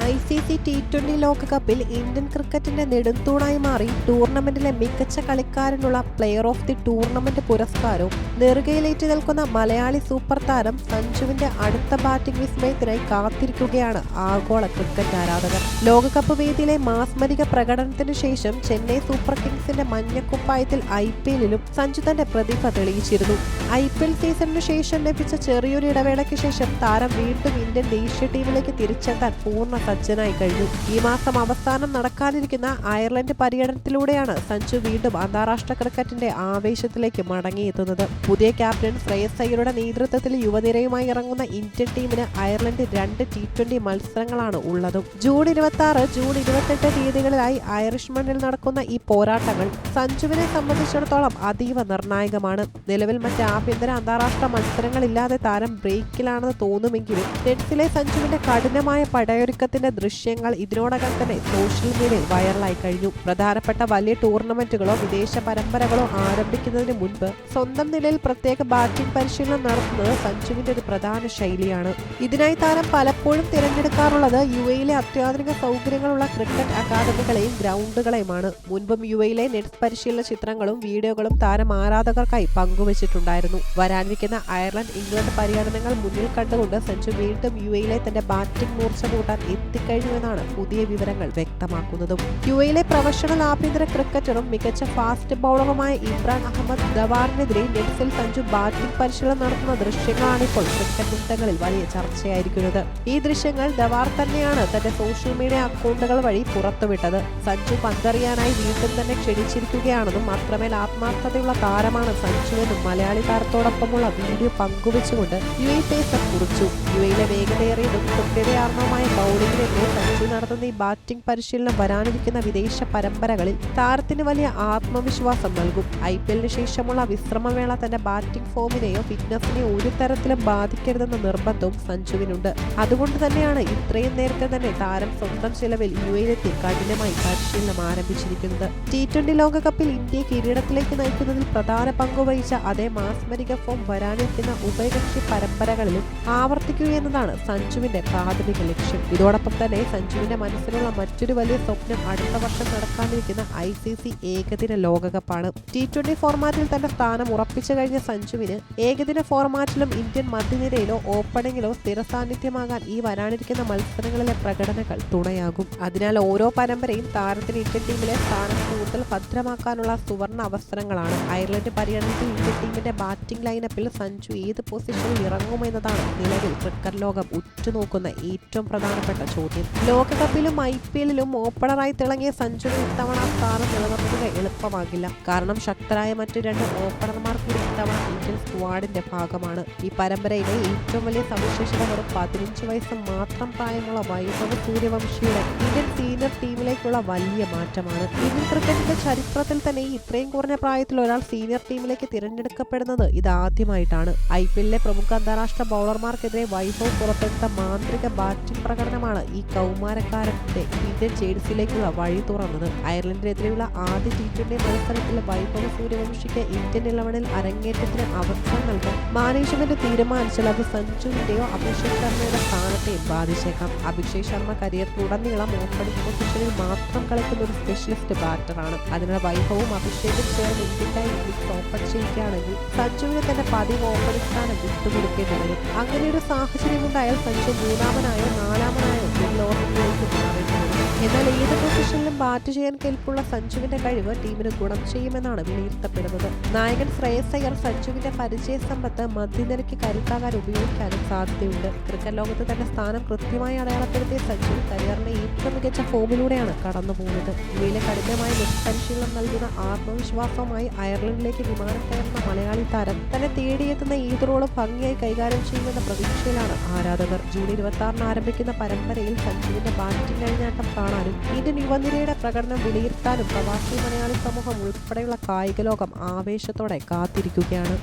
ICC T20 ലോകകപ്പിൽ Indian ക്രിക്കറ്റിന്റെ നെടുംതൂണായി മാറി ടൂർണമെന്റിലെ മികച്ച കളിക്കാരനുള്ള പ്ലെയർ ഓഫ് ദി ടൂർണമെന്റ് പുരസ്കാരവും നെറുകയിലേറ്റ് നിൽക്കുന്ന മലയാളി സൂപ്പർ താരം സഞ്ജുവിന്റെ അടുത്ത ബാറ്റിംഗ് വിസ്മയത്തിനായി കാത്തിരിക്കുകയാണ് ആഗോള ക്രിക്കറ്റ് ആരാധകർ. ലോകകപ്പ് വേദിയിലെ മാസ്മരിക പ്രകടനത്തിനു ശേഷം ചെന്നൈ സൂപ്പർ കിങ്സിന്റെ മഞ്ഞക്കുപ്പായത്തിൽ IPL-ലും സഞ്ജു തന്റെ പ്രതിഭ തെളിയിച്ചിരുന്നു. IPL സീസണിനു ശേഷം ലഭിച്ച ചെറിയൊരു ഇടവേളയ്ക്ക് ശേഷം താരം വീണ്ടും ഇന്ത്യൻ ദേശീയ ടീമിലേക്ക് തിരിച്ചെത്താൻ പൂർണ്ണ സജ്ജനായി കഴിഞ്ഞു. ഈ മാസം അവസാനം നടക്കാനിരിക്കുന്ന അയർലൻഡ് പര്യടനത്തിലൂടെയാണ് സഞ്ജു വീണ്ടും അന്താരാഷ്ട്ര ക്രിക്കറ്റിന്റെ ആവേശത്തിലേക്ക് മടങ്ങിയെത്തുന്നത്. പുതിയ ക്യാപ്റ്റൻ ശ്രേയസ് അയ്യരുടെ നേതൃത്വത്തിൽ യുവനിരയുമായി ഇറങ്ങുന്ന ഇന്ത്യൻ ടീമിന് അയർലൻഡ് 2 T20 മത്സരങ്ങളാണ് ഉള്ളതും. ജൂൺ 26, ജൂൺ 28 തീയതികളിലായി ഐറിഷ് മണ്ണിൽ നടക്കുന്ന ഈ പോരാട്ടങ്ങൾ സഞ്ജുവിനെ സംബന്ധിച്ചിടത്തോളം അതീവ നിർണായകമാണ്. നിലവിൽ മറ്റ് ആഭ്യന്തര അന്താരാഷ്ട്ര മത്സരങ്ങളില്ലാതെ താരം ബ്രേക്കിലാണെന്ന് തോന്നുമെങ്കിലും ടെൻസിലെ സഞ്ജുവിന്റെ കഠിനമായ പടയൊരുക്കത്തിന്റെ ദൃശ്യങ്ങൾ ഇതിനോടകം തന്നെ സോഷ്യൽ മീഡിയയിൽ വൈറലായി കഴിഞ്ഞു. പ്രധാനപ്പെട്ട വലിയ ടൂർണമെന്റുകളോ വിദേശ പരമ്പരകളോ ആരംഭിക്കുന്നതിന് മുൻപ് സ്വന്തം നിലയിൽ പ്രത്യേക ബാറ്റിംഗ് പരിശീലനം നടത്തുന്നത് സഞ്ജുവിന്റെ ഒരു പ്രധാന ശൈലിയാണ്. ഇതിനായി താരം പലപ്പോഴും തിരഞ്ഞെടുക്കാറുള്ളത് UAE-ലെ അത്യാധുനിക സൗകര്യങ്ങളുള്ള ക്രിക്കറ്റ് അക്കാദമികളെയും ഗ്രൗണ്ടുകളെയുമാണ്. മുൻപും UAE-ലെ നെറ്റ്സ് പരിശീലന ചിത്രങ്ങളും വീഡിയോകളും താരം ആരാധകർക്കായി പങ്കുവച്ചിട്ടുണ്ടായിരുന്നു. വരാനിരിക്കുന്ന അയർലൻഡ്, ഇംഗ്ലണ്ട് പര്യടനങ്ങൾ മുന്നിൽ കണ്ടുകൊണ്ട് സഞ്ജു വീണ്ടും UAE-ലെ തന്റെ ബാറ്റിംഗ് മൂർച്ച കൂട്ടാൻ എത്തിക്കഴിഞ്ഞുവെന്നാണ് പുതിയ വിവരങ്ങൾ വ്യക്തമാക്കുന്നതും. UAE-ലെ പ്രൊഫഷണൽ ആഭ്യന്തര ക്രിക്കറ്ററും മികച്ച ഫാസ്റ്റ് ബൗളറുമായ ഇമ്രാൻ അഹമ്മദ് ദവാറിനെതിരെ നെറ്റ്സിൽ സഞ്ജു ബാറ്റിംഗ് പരിശീലനം നടത്തുന്ന ദൃശ്യങ്ങളാണിപ്പോൾ ക്രിക്കറ്റ് വൃത്തങ്ങളിൽ വലിയ ചർച്ചയായിരിക്കുന്നത്. ഈ ദൃശ്യങ്ങൾ ദവാർ തന്നെയാണ് തന്റെ സോഷ്യൽ മീഡിയ അക്കൗണ്ടുകൾ വഴി പുറത്തുവിട്ടത്. സഞ്ജു പന്തെറിയാനായി വീണ്ടും തന്നെ ക്ഷണിച്ചിരിക്കുകയാണെന്നും അത്രമേൽ ആത്മാർത്ഥതയുള്ള താരമാണ് സഞ്ജുവെന്നും മലയാളി താരത്തോടൊപ്പമുള്ള വീഡിയോ പങ്കുവെച്ചുകൊണ്ട് UAE പേസർ കുറിച്ചു. UAE-ലെ വേഗതയേറിയതും കൃത്യതയാർന്നതുമായ ബൗളിംഗിനെതിരെ സഞ്ജു നടത്തുന്ന ഈ ബാറ്റിംഗ് പരിശീലനം വരാനിരിക്കുന്ന വിദേശ പരമ്പരകളിൽ താരത്തിന് വലിയ ആത്മവിശ്വാസം നൽകും. IPL-ന് ശേഷമുള്ള വിശ്രമവേള തന്റെ ബാറ്റിംഗ് ഫോമിനെയോ ഫിറ്റ്നസിനെയോ ഒരു തരത്തിലും ബാധിക്കരുതെന്ന നിർബന്ധവും സഞ്ജുവിനുണ്ട്. അതുകൊണ്ട് തന്നെയാണ് ഇത്രയും നേരത്തെ തന്നെ താരം സ്വന്തം ചിലവിൽ UAE-ലെത്തി കഠിനമായി പരിശീലനം ആരംഭിച്ചിരിക്കുന്നത്. T20 ലോകകപ്പിൽ ഇന്ത്യയെ കിരീടത്തിലേക്ക് നയിക്കുന്നതിൽ പ്രധാന പങ്കുവഹിച്ച അതേ മാസ്മരിക ഫോം വരാനിരിക്കുന്ന ഉഭയകക്ഷി പരമ്പരകളിലും ആവർത്തിക്കുക എന്നതാണ് സഞ്ജുവിന്റെ പ്രാഥമിക ലക്ഷ്യം. ഇതോടൊപ്പം തന്നെ സഞ്ജുവിന്റെ മനസ്സിലുള്ള മറ്റൊരു വലിയ സ്വപ്നം അടുത്ത വർഷം നടക്കാനിരിക്കുന്ന ICC ഏകദിന ലോകകപ്പാണ്. T20 ഫോർമാറ്റിൽ തന്റെ സ്ഥാനം ഉറപ്പിച്ചു കഴിഞ്ഞ സഞ്ജുവിന് ഏകദിന ഫോർമാറ്റിലും ഇന്ത്യൻ മധ്യനിരയിലോ ഓപ്പണിംഗിലോ സ്ഥിര സാന്നിധ്യമാകാൻ ഈ വരാനിരിക്കുന്ന മത്സരങ്ങളിലെ പ്രകടനങ്ങൾ തുണയാകും. അതിനാൽ ഓരോ പരമ്പരയും താരത്തിന് ഇന്ത്യൻ ടീമിലെ സ്ഥാനം കൂടുതൽ ഭദ്രമാക്കാനുള്ള സുവർണ അവസരങ്ങളാണ്. അയർലൻഡ് പര്യടനത്തിൽ ഇന്ത്യൻ ടീമിന്റെ ബാറ്റിംഗ് ലൈനപ്പിൽ സഞ്ജു ഏത് പൊസിഷനിൽ ഇറങ്ങുമെന്നതാണ് നിലവിൽ ക്രിക്കറ്റ് ലോകം ഉറ്റുനോക്കുന്ന ഏറ്റവും പ്രധാനപ്പെട്ട ചോദ്യം. ലോകകപ്പിലും IPL-ലും ഓപ്പണറായി തിളങ്ങിയ സഞ്ജുവിന് ഇത്തവണ സ്ഥാനം നിലനിർത്തുക എളുപ്പമാകില്ല. കാരണം ശക്തരായ മറ്റു 2 ഓപ്പണർമാർ കൂടി ഇത്തവണ ഇന്ത്യൻ സ്ക്വാഡിന്റെ ഭാഗമാണ്. ഈ പരമ്പരയിലെ ഏറ്റവും വലിയ സവിശേഷത വെറും 15 വയസ്സ് മാത്രം പ്രായമുള്ള വൈഭവ് സൂര്യവംശിയുടെ ഇന്ത്യൻ സീനിയർ ടീമിലേക്കുള്ള വലിയ മാറ്റമാണ്. ഇന്ത്യൻ ക്രിക്കറ്റിന്റെ ചരിത്രത്തിൽ തന്നെ ഇത്രയും കുറഞ്ഞ പ്രായത്തിൽ ഒരാൾ സീനിയർ ടീമിലേക്ക് തിരഞ്ഞെടുക്കപ്പെടുന്നത് ഇതാദ്യമായിട്ടാണ്. IPL-ലെ പ്രമുഖ അന്താരാഷ്ട്ര ബൗളർമാർക്കെതിരെ വൈഭവ് പുറത്തെടുത്ത മാന്ത്രിക ബാറ്റിംഗ് പ്രകടനമാണ് ഈ കൗമാരക്കാരന്റെ ഇന്ത്യൻ ജേഴ്സിയിലേക്കുള്ള വഴി തുറന്നത്. അയർലൻഡിനെതിരെയുള്ള ആദ്യ T20 മത്സരത്തിൽ വൈഭവ് സൂര്യവംശിക്ക് ഇന്ത്യൻ 11-ൽ അരങ്ങേറ്റത്തിന് അവസരം നൽകാൻ മാനേജ്മെന്റ് തീരുമാനിച്ചാൽ അത് സഞ്ജുവിന്റെയോ അഭിഷേക് ശർമ്മയുടെ സ്ഥാനത്തെയും ബാധിച്ചേക്കാം. അഭിഷേക് ശർമ്മ കരിയറിലുടനീളം ഓപ്പണിംഗ് പൊസിഷനിൽ മാത്രം കളിക്കുന്ന ഒരു സ്പെഷ്യലിസ്റ്റ് ബാറ്ററാണ്. അതിനാൽ വൈഭവും അഭിഷേകും ചേർന്ന് ഇന്ത്യക്കായി ഇന്നിംഗ്സ് ഓപ്പൺ ചെയ്യുകയാണെങ്കിൽ സഞ്ജുവിന് തന്റെ പതിവ് ഓപ്പണിംഗ് സ്ഥാനം വിട്ടുകൊടുക്കേണ്ടി വരും. അങ്ങനെ ഒരു സാഹചര്യമുണ്ടായാൽ സഞ്ജു 3-മനായോ 4-മനായോ ഓർഡറിലേക്ക് മാറേണ്ടി വരും. എന്നാൽ ഏത് പൊസിഷനിലും ബാറ്റ് ചെയ്യാൻ കെൽപ്പുള്ള സഞ്ജുവിന്റെ കഴിവ് ടീമിന് ഗുണം ചെയ്യുമെന്നാണ് വിലയിരുത്തപ്പെടുന്നത്. നായകൻ ശ്രേയസ് അയ്യർ സഞ്ജുവിന്റെ പരിചയ സമ്പത്ത് മധ്യനിരയ്ക്ക് കരുത്താകാൻ ഉപയോഗിക്കാനും സാധ്യതയുണ്ട്. ക്രിക്കറ്റ് ലോകത്ത് തന്റെ സ്ഥാനം കൃത്യമായി അടയാളപ്പെടുത്തിയ സഞ്ജു കരിയറിന്റെ ഏറ്റവും മികച്ച ഫോമിലൂടെയാണ് കടന്നുപോകുന്നത്. ഇവയിലെ കഠിനമായ നെറ്റ് പരിശീലനം നൽകുന്ന ആത്മവിശ്വാസവുമായി അയർലൻഡിലേക്ക് വിമാനം കയറുന്ന മലയാളി താരം തന്നെ തേടിയെത്തുന്ന ഏത് റോളും ഭംഗിയായി കൈകാര്യം ചെയ്യുമെന്ന പ്രതീക്ഷയിലാണ് ആരാധകർ. ജൂൺ 26-ന് ആരംഭിക്കുന്ന പരമ്പരയിൽ സഞ്ജുവിന്റെ ബാറ്റിംഗ് കഴിഞ്ഞാട്ടം കാണാനും ഇന്ത്യൻ യുവനിരയുടെ പ്രകടനം വിലയിരുത്താനും പ്രവാസി മലയാളി സമൂഹം ഉൾപ്പെടെയുള്ള കായിക ലോകം ആവേശത്തോടെ കാത്തിരിക്കുകയാണ്.